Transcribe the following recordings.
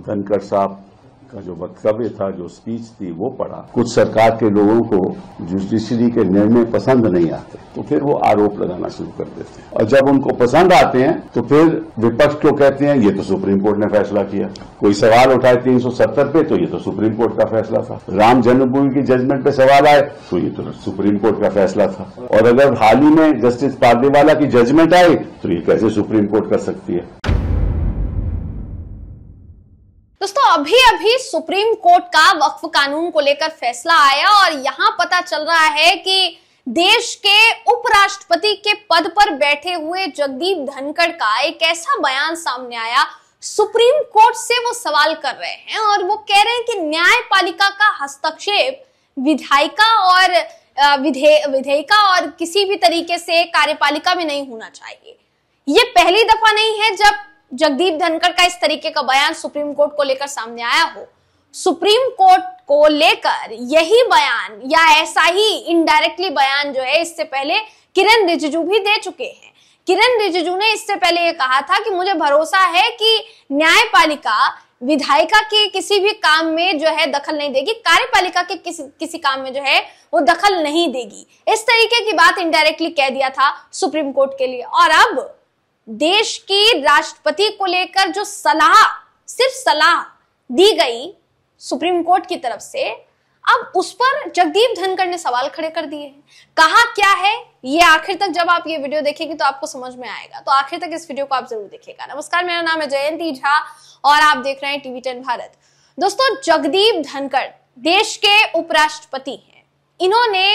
धनखड़ साहब का जो वक्तव्य था, जो स्पीच थी, वो पढ़ा। कुछ सरकार के लोगों को जुडिशरी के निर्णय पसंद नहीं आते तो फिर वो आरोप लगाना शुरू कर देते हैं, और जब उनको पसंद आते हैं तो फिर विपक्ष को कहते हैं ये तो सुप्रीम कोर्ट ने फैसला किया। कोई सवाल उठाए 370 पे तो ये तो सुप्रीम कोर्ट का फैसला था। राम जन्मभूमि की जजमेंट पे सवाल आए तो ये तो सुप्रीम कोर्ट का फैसला था। और अगर हाल ही में जस्टिस पारदेवाला की जजमेंट आई तो ये कैसे सुप्रीम कोर्ट कर सकती है। दोस्तों, अभी सुप्रीम कोर्ट का वक्फ कानून को लेकर फैसला आया और यहां पता चल रहा है कि देश के उपराष्ट्रपति के पद पर बैठे हुए जगदीप धनखड़ का एक ऐसा बयान सामने आया। सुप्रीम कोर्ट से वो सवाल कर रहे हैं और वो कह रहे हैं कि न्यायपालिका का हस्तक्षेप विधायिका और किसी भी तरीके से कार्यपालिका में नहीं होना चाहिए। ये पहली दफा नहीं है जब जगदीप धनखड़ का इस तरीके का बयान सुप्रीम कोर्ट को लेकर सामने आया हो। सुप्रीम कोर्ट को लेकर यही बयान या ऐसा ही इनडायरेक्टली बयान जो है इससे पहले किरण रिजिजू भी दे चुके हैं। किरण रिजिजू ने इससे पहले ये कहा था कि मुझे भरोसा है कि न्यायपालिका विधायिका के किसी भी काम में जो है दखल नहीं देगी, कार्यपालिका के किसी काम में जो है वो दखल नहीं देगी। इस तरीके की बात इनडायरेक्टली कह दिया था सुप्रीम कोर्ट के लिए। और अब देश की राष्ट्रपति को लेकर जो सिर्फ सलाह दी गई सुप्रीम कोर्ट की तरफ से, अब उस पर जगदीप धनखड़ ने सवाल खड़े कर दिए हैं। कहा क्या है ये आखिर तक जब आप ये वीडियो देखेंगे तो आपको समझ में आएगा, तो आखिर तक इस वीडियो को आप जरूर देखिएगा। नमस्कार, मेरा नाम है जयंती झा और आप देख रहे हैं टीवी 10 भारत। दोस्तों, जगदीप धनखड़ देश के उपराष्ट्रपति हैं। इन्होंने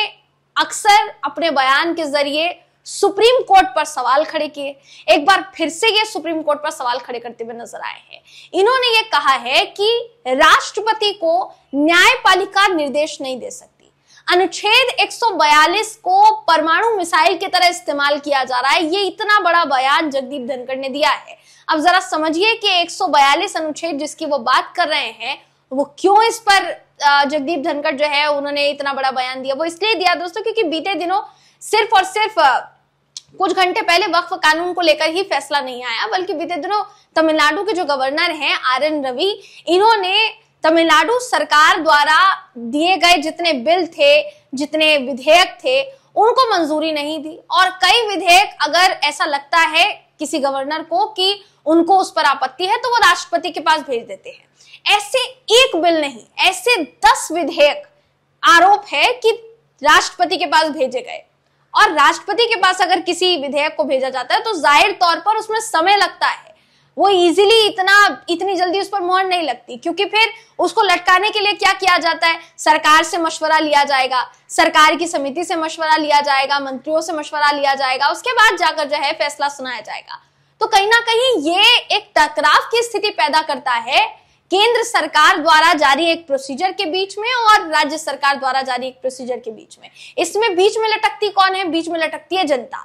अक्सर अपने बयान के जरिए सुप्रीम कोर्ट पर सवाल खड़े किए। एक बार फिर से ये सुप्रीम कोर्ट पर सवाल खड़े करते हुए नजर आए हैं। इन्होंने ये कहा है कि राष्ट्रपति को न्यायपालिका निर्देश नहीं दे सकती। अनुच्छेद 142 को परमाणु मिसाइल की तरह इस्तेमाल किया जा रहा है। ये इतना बड़ा बयान जगदीप धनखड़ ने दिया है। अब जरा समझिए कि 142 अनुच्छेद जिसकी वो बात कर रहे हैं, वो क्यों इस पर जगदीप धनखड़ जो है उन्होंने इतना बड़ा बयान दिया। वो इसलिए दिया दोस्तों क्योंकि बीते दिनों सिर्फ और सिर्फ कुछ घंटे पहले वक्फ कानून को लेकर ही फैसला नहीं आया, बल्कि बीते दिनों तमिलनाडु के जो गवर्नर हैं RN रवि, इन्होंने तमिलनाडु सरकार द्वारा दिए गए जितने बिल थे, जितने विधेयक थे, उनको मंजूरी नहीं दी। और कई विधेयक अगर ऐसा लगता है किसी गवर्नर को कि उनको उस पर आपत्ति है तो वो राष्ट्रपति के पास भेज देते हैं। ऐसे एक बिल नहीं, ऐसे 10 विधेयक आरोप है कि राष्ट्रपति के पास भेजे गए। और राष्ट्रपति के पास अगर किसी विधेयक को भेजा जाता है तो जाहिर तौर पर उसमें समय लगता है। वो इजीली इतनी जल्दी उस पर मोहर नहीं लगती, क्योंकि फिर उसको लटकाने के लिए क्या किया जाता है, सरकार से मशवरा लिया जाएगा, सरकार की समिति से मशवरा लिया जाएगा, मंत्रियों से मशवरा लिया जाएगा, उसके बाद जाकर जो है फैसला सुनाया जाएगा। तो कहीं ना कहीं ये एक टकराव की स्थिति पैदा करता है केंद्र सरकार द्वारा जारी एक प्रोसीजर के बीच में और राज्य सरकार द्वारा जारी एक प्रोसीजर के बीच में। इसमें बीच में लटकती कौन है? बीच में लटकती है जनता।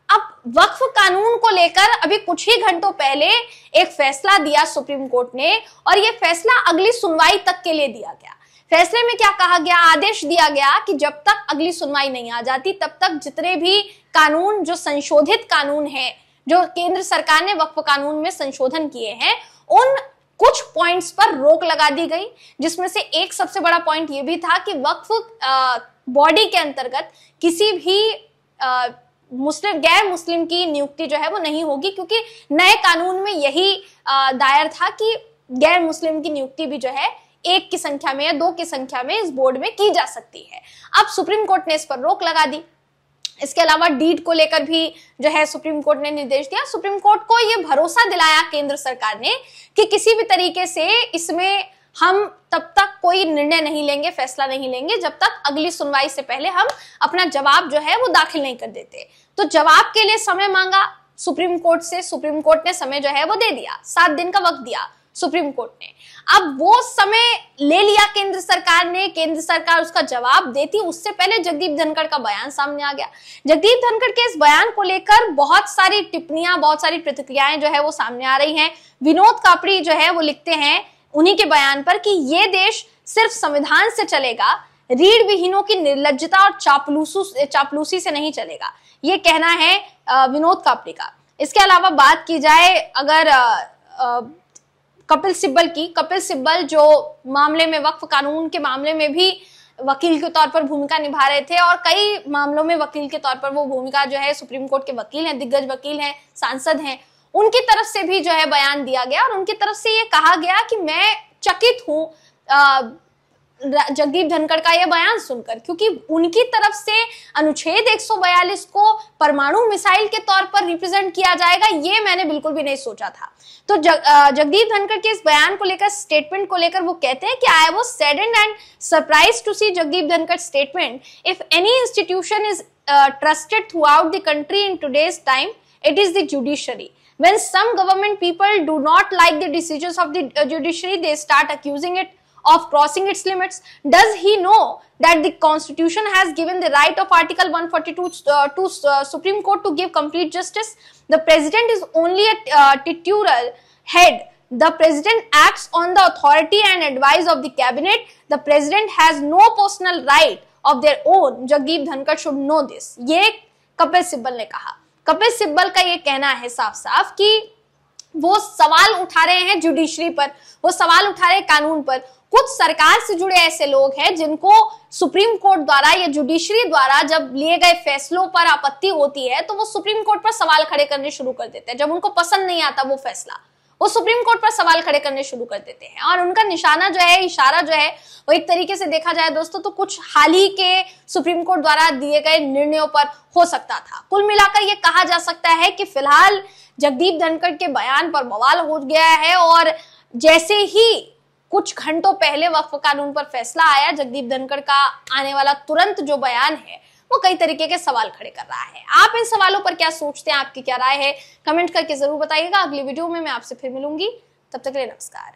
अब वक्फ कानून को लेकर अभी कुछ ही घंटों पहले एक फैसला दिया सुप्रीम कोर्ट ने, और यह फैसला अगली सुनवाई तक के लिए दिया गया। फैसले में क्या कहा गया? आदेश दिया गया कि जब तक अगली सुनवाई नहीं आ जाती तब तक जितने भी कानून, जो संशोधित कानून है, जो केंद्र सरकार ने वक्फ कानून में संशोधन किए हैं, उन कुछ पॉइंट्स पर रोक लगा दी गई। जिसमें से एक सबसे बड़ा पॉइंट यह भी था कि वक्फ बॉडी के अंतर्गत किसी भी गैर मुस्लिम की नियुक्ति जो है वो नहीं होगी, क्योंकि नए कानून में यही दायर था कि गैर मुस्लिम की नियुक्ति भी जो है 1 की संख्या में या 2 की संख्या में इस बोर्ड में की जा सकती है। अब सुप्रीम कोर्ट ने इस पर रोक लगा दी। इसके अलावा डीड को लेकर भी जो है सुप्रीम कोर्ट ने निर्देश दिया। सुप्रीम कोर्ट को यह भरोसा दिलाया केंद्र सरकार ने कि किसी भी तरीके से इसमें हम तब तक कोई निर्णय नहीं लेंगे, फैसला नहीं लेंगे जब तक अगली सुनवाई से पहले हम अपना जवाब जो है वो दाखिल नहीं कर देते। तो जवाब के लिए समय मांगा सुप्रीम कोर्ट से। सुप्रीम कोर्ट ने समय जो है वो दे दिया, 7 दिन का वक्त दिया सुप्रीम कोर्ट ने। अब वो समय ले लिया केंद्र सरकार ने। केंद्र सरकार उसका जवाब देती उससे पहले जगदीप धनखड़ का बयान सामने आ गया। जगदीप धनखड़ के इस बयान को लेकर बहुत सारी टिप्पणियां, बहुत सारी प्रतिक्रियाएं जो है वो सामने आ रही हैं। विनोद कापड़ी जो है वो लिखते हैं उन्हीं के बयान पर कि ये देश सिर्फ संविधान से चलेगा, रीढ़ विहीनों की निर्लज्जता और चापलूसी से नहीं चलेगा। ये कहना है विनोद कापड़ी का। इसके अलावा बात की जाए अगर कपिल सिब्बल की। कपिल सिब्बल जो मामले में, वक्फ कानून के मामले में भी वकील के तौर पर भूमिका निभा रहे थे और कई मामलों में वकील के तौर पर वो भूमिका जो है, सुप्रीम कोर्ट के वकील हैं, दिग्गज वकील हैं, सांसद हैं, उनकी तरफ से भी जो है बयान दिया गया और उनकी तरफ से ये कहा गया कि मैं चकित हूं जगदीप धनखड़ का यह बयान सुनकर, क्योंकि उनकी तरफ से अनुच्छेद 142 को परमाणु मिसाइल के तौर पर रिप्रेजेंट किया जाएगा, ये मैंने बिल्कुल भी नहीं सोचा था। तो जगदीप धनखड़ के इस बयान को लेकर, स्टेटमेंट को लेकर वो कहते हैं कि I was saddened and surprised to see Jagdeep Dhankhar statement. If any institution is trusted throughout the country in today's time, it is the judiciary. When some government people do not like the decisions of the judiciary, they start accusing it of crossing its limits. Does he know that the constitution has given the right of article 142 to Supreme Court to give complete justice? The president is only a titular head. The president acts on the authority and advice of the cabinet. The president has no personal right of their own. Jagdeep Dhankar should know this. ये कपिल सिब्बल ने कहा। कपिल सिब्बल का ये कहना है साफ साफ कि वो सवाल उठा रहे हैं जुडिशरी पर, वो सवाल उठा रहे हैं कानून पर। कुछ सरकार से जुड़े ऐसे लोग हैं जिनको सुप्रीम कोर्ट द्वारा या जुडिशरी द्वारा जब लिए गए फैसलों पर आपत्ति होती है तो वो सुप्रीम कोर्ट पर सवाल खड़े करने शुरू कर देते हैं। जब उनको पसंद नहीं आता वो फैसला, वो सुप्रीम कोर्ट पर सवाल खड़े करने शुरू कर देते हैं और उनका निशाना जो है, इशारा जो है, वो एक तरीके से देखा जाए दोस्तों तो कुछ हाल ही के सुप्रीम कोर्ट द्वारा दिए गए निर्णयों पर हो सकता था। कुल मिलाकर ये कहा जा सकता है कि फिलहाल जगदीप धनखड़ के बयान पर बवाल हो गया है और जैसे ही कुछ घंटों पहले वक्फ कानून पर फैसला आया, जगदीप धनखड़ का आने वाला तुरंत जो बयान है वो कई तरीके के सवाल खड़े कर रहा है। आप इन सवालों पर क्या सोचते हैं, आपकी क्या राय है, कमेंट करके जरूर बताइएगा। अगली वीडियो में मैं आपसे फिर मिलूंगी, तब तक के लिए नमस्कार।